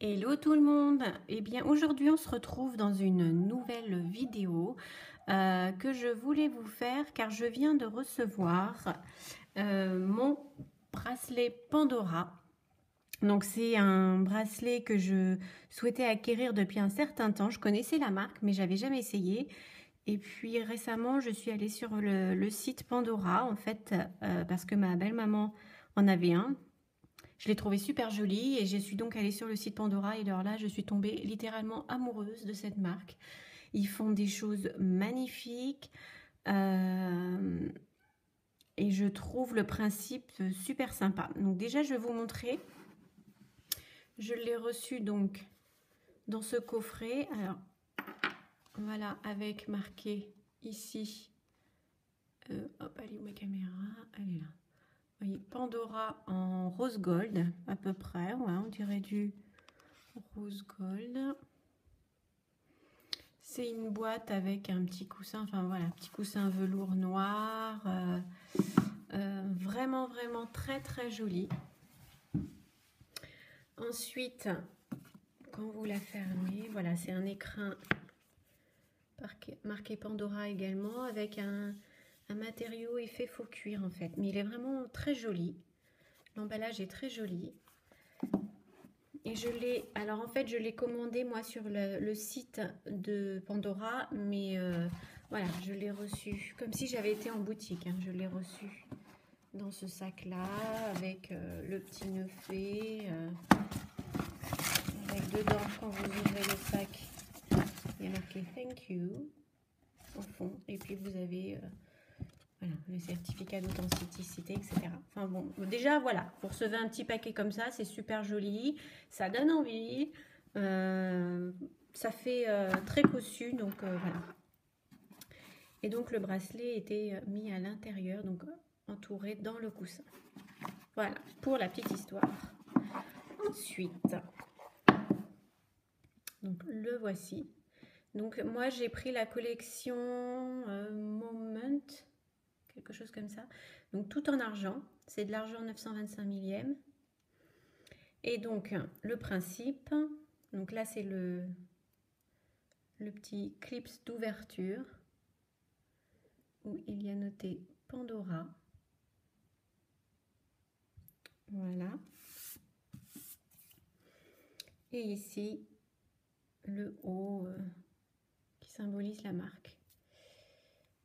Hello tout le monde. Eh bien aujourd'hui on se retrouve dans une nouvelle vidéo que je voulais vous faire car je viens de recevoir mon bracelet Pandora. Donc c'est un bracelet que je souhaitais acquérir depuis un certain temps. Je connaissais la marque mais j'avais jamais essayé. Et puis récemment je suis allée sur le site Pandora en fait parce que ma belle-maman en avait un. Je l'ai trouvé super joli et je suis donc allée sur le site Pandora et alors là je suis tombée littéralement amoureuse de cette marque. Ils font des choses magnifiques et je trouve le principe super sympa. Donc déjà je vais vous montrer. Je l'ai reçu donc dans ce coffret. Alors voilà, avec marqué ici. Hop, elle est où ma caméra? Elle est là. Oui, Pandora en rose gold à peu près, ouais, on dirait du rose gold. C'est une boîte avec un petit coussin, enfin voilà, petit coussin velours noir, vraiment très très joli. Ensuite, quand vous la fermez, voilà, c'est un écrin marqué Pandora également avec un matériau effet faux cuir en fait, mais il est vraiment très joli. L'emballage est très joli. Et je l'ai, alors en fait je l'ai commandé moi sur le site de Pandora, mais voilà, je l'ai reçu comme si j'avais été en boutique, hein. Je l'ai reçu dans ce sac là avec le petit nœud fait, avec dedans quand vous ouvrez le sac il y a marqué thank you au fond et puis vous avez voilà, le certificat d'authenticité, etc. Enfin bon, déjà voilà, vous recevez un petit paquet comme ça, c'est super joli, ça donne envie, ça fait très cossu, donc voilà. Et donc le bracelet était mis à l'intérieur, donc entouré dans le coussin. Voilà, pour la petite histoire. Ensuite, donc le voici. Donc moi j'ai pris la collection Moment, quelque chose comme ça, donc tout en argent, c'est de l'argent 925 millième. Et donc le principe, donc là c'est le petit clip d'ouverture où il y a noté Pandora, voilà, et ici le haut qui symbolise la marque.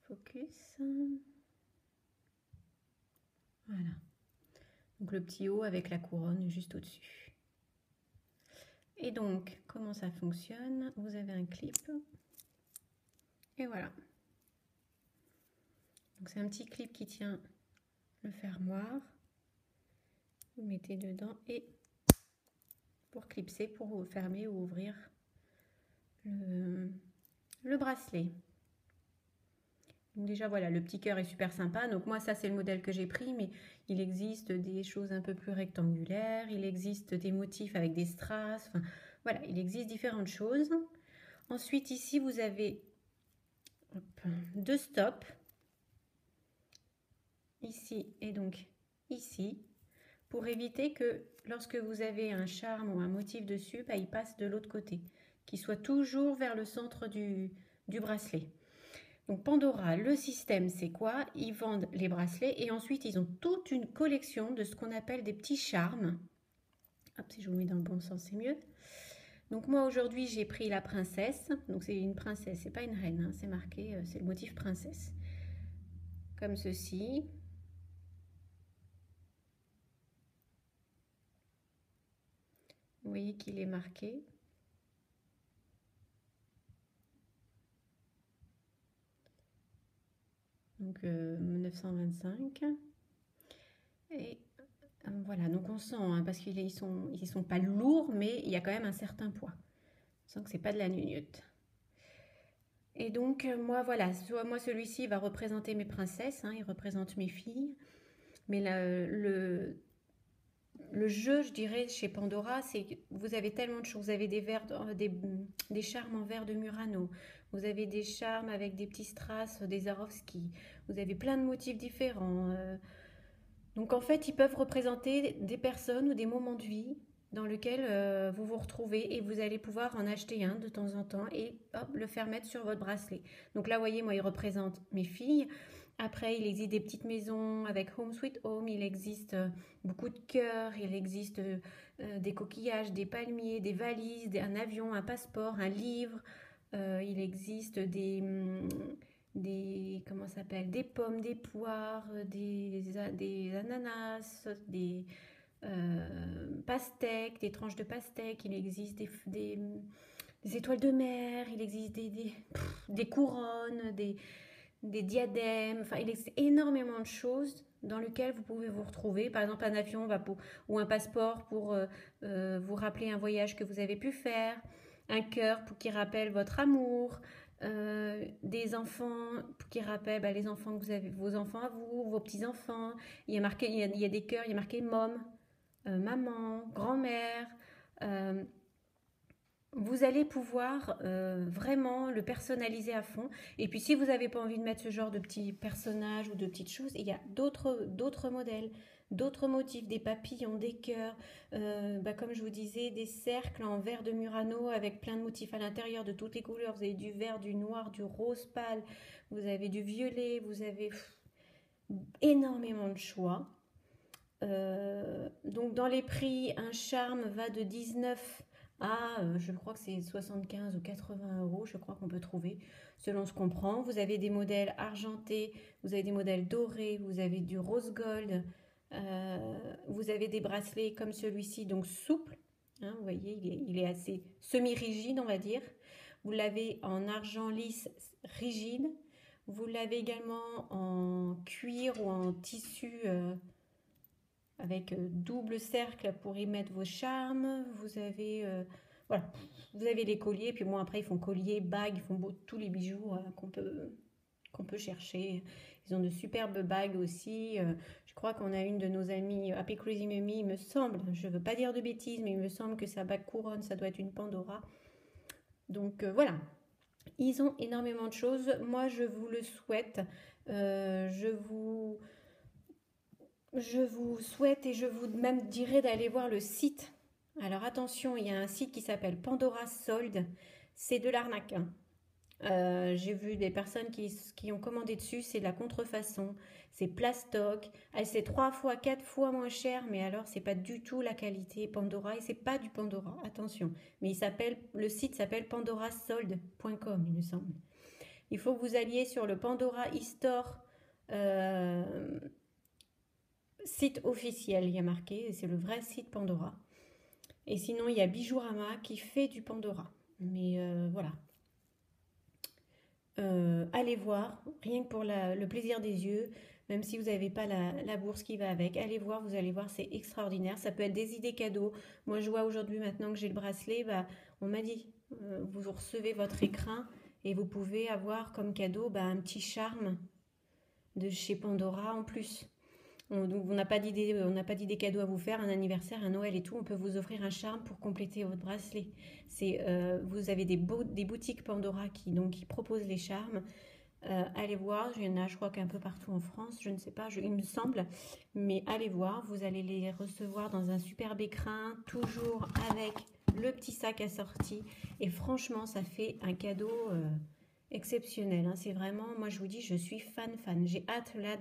Focus, voilà, donc le petit haut avec la couronne juste au-dessus. Et donc, comment ça fonctionne? Vous avez un clip. Et voilà. Donc c'est un petit clip qui tient le fermoir. Vous mettez dedans et pour clipser, pour fermer ou ouvrir le bracelet. Donc déjà voilà, le petit cœur est super sympa. Donc moi ça c'est le modèle que j'ai pris, mais il existe des choses un peu plus rectangulaires. Il existe des motifs avec des strass. Enfin, voilà, il existe différentes choses. Ensuite ici vous avez deux stops. Ici et donc ici. Pour éviter que lorsque vous avez un charme ou un motif dessus, bah, il passe de l'autre côté, qu'il soit toujours vers le centre du bracelet. Donc Pandora, le système c'est quoi? Ils vendent les bracelets et ensuite ils ont toute une collection de ce qu'on appelle des petits charmes. Hop, si je vous mets dans le bon sens c'est mieux. Donc moi aujourd'hui j'ai pris la princesse, donc c'est une princesse, c'est pas une reine, hein, c'est marqué, c'est le motif princesse. Comme ceci. Vous voyez qu'il est marqué. Donc 925. Et voilà, donc on sent, hein, parce qu'ils sont pas lourds, mais il y a quand même un certain poids. On sent que c'est pas de la gnognotte. Et donc moi voilà, moi celui-ci va représenter mes princesses, hein, il représente mes filles. Mais le jeu, je dirais, chez Pandora, c'est que vous avez tellement de choses. Vous avez des charmes en verre de Murano. Vous avez des charmes avec des petits strass, des Swarovski. Vous avez plein de motifs différents. Donc en fait, ils peuvent représenter des personnes ou des moments de vie dans lequel vous vous retrouvez et vous allez pouvoir en acheter un de temps en temps et hop, le faire mettre sur votre bracelet. Donc là, vous voyez, moi, il représente mes filles. Après, il existe des petites maisons avec Home Sweet Home, il existe beaucoup de cœurs, il existe des coquillages, des palmiers, des valises, un avion, un passeport, un livre. Il existe comment ça s'appelle, des pommes, des poires, des ananas, des pastèques, des tranches de pastèques. Il existe des étoiles de mer, il existe des couronnes, des diadèmes. Enfin, il existe énormément de choses dans lesquelles vous pouvez vous retrouver. Par exemple, un avion ou un passeport pour vous rappeler un voyage que vous avez pu faire, un cœur qui rappelle votre amour, des enfants qui rappellent les enfants que vous avez, vos enfants à vous, vos petits-enfants. Il y a marqué, il y a des cœurs, il y a marqué mom, maman, grand-mère. Vous allez pouvoir vraiment le personnaliser à fond. Et puis si vous n'avez pas envie de mettre ce genre de petits personnages ou de petites choses, il y a d'autres modèles, d'autres motifs, des papillons, des cœurs, comme je vous disais, des cercles en verre de Murano avec plein de motifs à l'intérieur de toutes les couleurs. Vous avez du vert, du noir, du rose pâle, vous avez du violet, vous avez énormément de choix. Donc dans les prix, un charme va de 19 je crois que c'est 75 ou 80 euros, je crois qu'on peut trouver, selon ce qu'on prend. Vous avez des modèles argentés, vous avez des modèles dorés, vous avez du rose gold, vous avez des bracelets comme celui-ci, donc souple, hein, vous voyez, il est assez semi-rigide, on va dire. Vous l'avez en argent lisse rigide, vous l'avez également en cuir ou en tissu avec double cercle pour y mettre vos charmes. Vous avez voilà, vous avez les colliers, puis bon après ils font colliers, bagues, ils font tous les bijoux qu'on peut chercher. Ils ont de superbes bagues aussi. Je crois qu'on a une de nos amies, Happy Crazy Mummy, il me semble, je veux pas dire de bêtises, mais il me semble que sa bague couronne, ça doit être une Pandora. Donc voilà, ils ont énormément de choses. Moi je vous le souhaite. Je vous souhaite et je vous même dirais d'aller voir le site. Alors attention, il y a un site qui s'appelle Pandora Solde. C'est de l'arnaque. J'ai vu des personnes qui ont commandé dessus, c'est de la contrefaçon, c'est plastoc, c'est 3 fois, 4 fois moins cher, mais alors c'est pas du tout la qualité Pandora et c'est pas du Pandora, attention. Mais le site s'appelle pandorasolde.com, il me semble. Il faut que vous alliez sur le Pandora e-store site officiel, il y a marqué, c'est le vrai site Pandora. Et sinon, il y a Bijourama qui fait du Pandora. Mais voilà. Allez voir, rien que pour le plaisir des yeux, même si vous n'avez pas la bourse qui va avec, allez voir, vous allez voir, c'est extraordinaire. Ça peut être des idées cadeaux. Moi, je vois aujourd'hui, maintenant que j'ai le bracelet, on m'a dit, vous recevez votre écrin et vous pouvez avoir comme cadeau un petit charme de chez Pandora en plus. Donc on n'a pas d'idée cadeau à vous faire, un anniversaire, un Noël et tout. On peut vous offrir un charme pour compléter votre bracelet. Vous avez des boutiques Pandora qui proposent les charmes. Allez voir, il y en a je crois qu'un peu partout en France, je ne sais pas, il me semble. Mais allez voir, vous allez les recevoir dans un superbe écrin, toujours avec le petit sac assorti. Et franchement, ça fait un cadeau exceptionnel. Hein. C'est vraiment, moi je vous dis, je suis fan. J'ai hâte là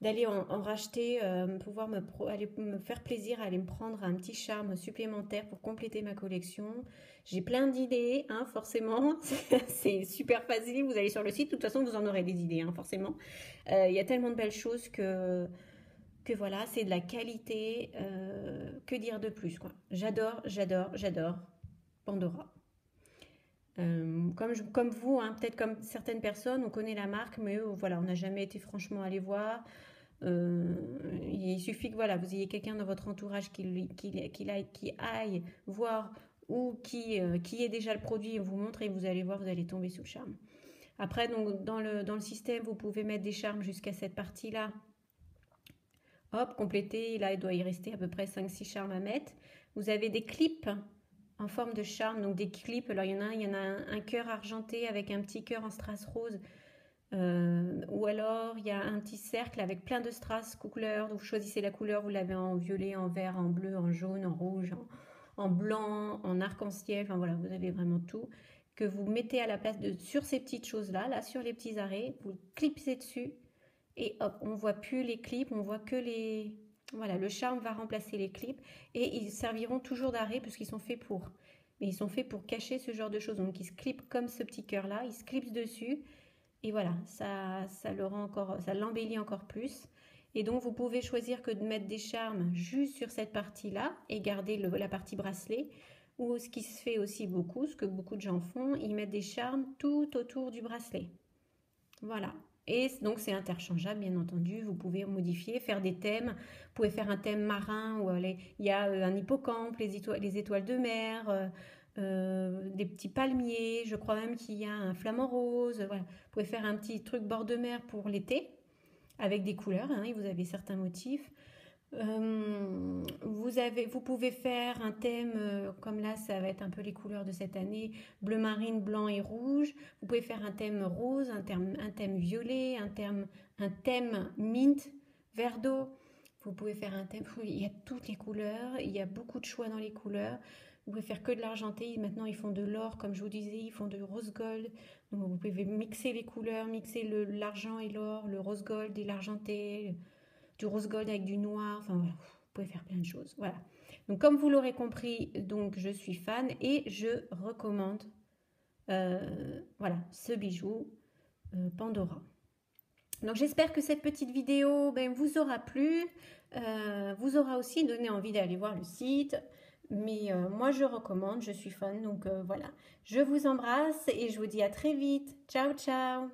d'aller en racheter, pouvoir aller me faire plaisir, aller me prendre un petit charme supplémentaire pour compléter ma collection. J'ai plein d'idées, hein, forcément, c'est super facile, vous allez sur le site, de toute façon vous en aurez des idées, hein, forcément. Il y a tellement de belles choses que voilà, c'est de la qualité, que dire de plus, quoi. J'adore Pandora. Comme vous, hein, peut-être comme certaines personnes, on connaît la marque, mais voilà, on n'a jamais été franchement allé voir. Il suffit que voilà, vous ayez quelqu'un dans votre entourage qui aille voir ou qui ait déjà le produit et vous montre et vous allez voir, vous allez tomber sous le charme. Après, donc, dans le système, vous pouvez mettre des charmes jusqu'à cette partie-là. Hop, compléter. Là, il doit y rester à peu près 5-6 charmes à mettre. Vous avez des clips en forme de charme, donc des clips. Alors, il y en a un cœur argenté avec un petit cœur en strass rose. Ou alors il y a un petit cercle avec plein de strass couleurs. Vous choisissez la couleur, vous l'avez en violet, en vert, en bleu, en jaune, en rouge, en blanc, en arc-en-ciel. Enfin voilà, vous avez vraiment tout que vous mettez à la place de sur ces petites choses-là, là sur les petits arrêts, vous clipsez dessus et hop, on voit plus les clips, on voit que les... Voilà, le charme va remplacer les clips et ils serviront toujours d'arrêt puisqu'ils sont faits pour. Mais ils sont faits pour cacher ce genre de choses. Donc ils se clipent comme ce petit cœur-là, ils se clipsent dessus et voilà, ça le rend encore, ça l'embellit encore plus. Et donc vous pouvez choisir que de mettre des charmes juste sur cette partie-là et garder la partie bracelet. Ou ce qui se fait aussi beaucoup, ce que beaucoup de gens font, ils mettent des charmes tout autour du bracelet. Voilà. Et donc c'est interchangeable, bien entendu. Vous pouvez modifier, faire des thèmes. Vous pouvez faire un thème marin où il y a un hippocampe, les étoiles de mer, des petits palmiers. Je crois même qu'il y a un flamant rose. Voilà. Vous pouvez faire un petit truc bord de mer pour l'été avec des couleurs. Hein, et vous avez certains motifs. Vous pouvez faire un thème, comme là ça va être un peu les couleurs de cette année, bleu marine, blanc et rouge. Vous pouvez faire un thème rose, un thème violet, un thème mint, vert d'eau. Vous pouvez faire un thème, il y a toutes les couleurs, il y a beaucoup de choix dans les couleurs. Vous pouvez faire que de l'argenté, maintenant ils font de l'or comme je vous disais, ils font de rose gold. Donc vous pouvez mixer les couleurs, mixer l'argent et l'or, le rose gold et l'argenté, du rose gold avec du noir, enfin voilà, vous pouvez faire plein de choses. Voilà. Donc comme vous l'aurez compris, donc je suis fan et je recommande voilà, ce bijou Pandora. Donc j'espère que cette petite vidéo vous aura plu, vous aura aussi donné envie d'aller voir le site. Mais moi je recommande, je suis fan, donc voilà. Je vous embrasse et je vous dis à très vite. Ciao ciao.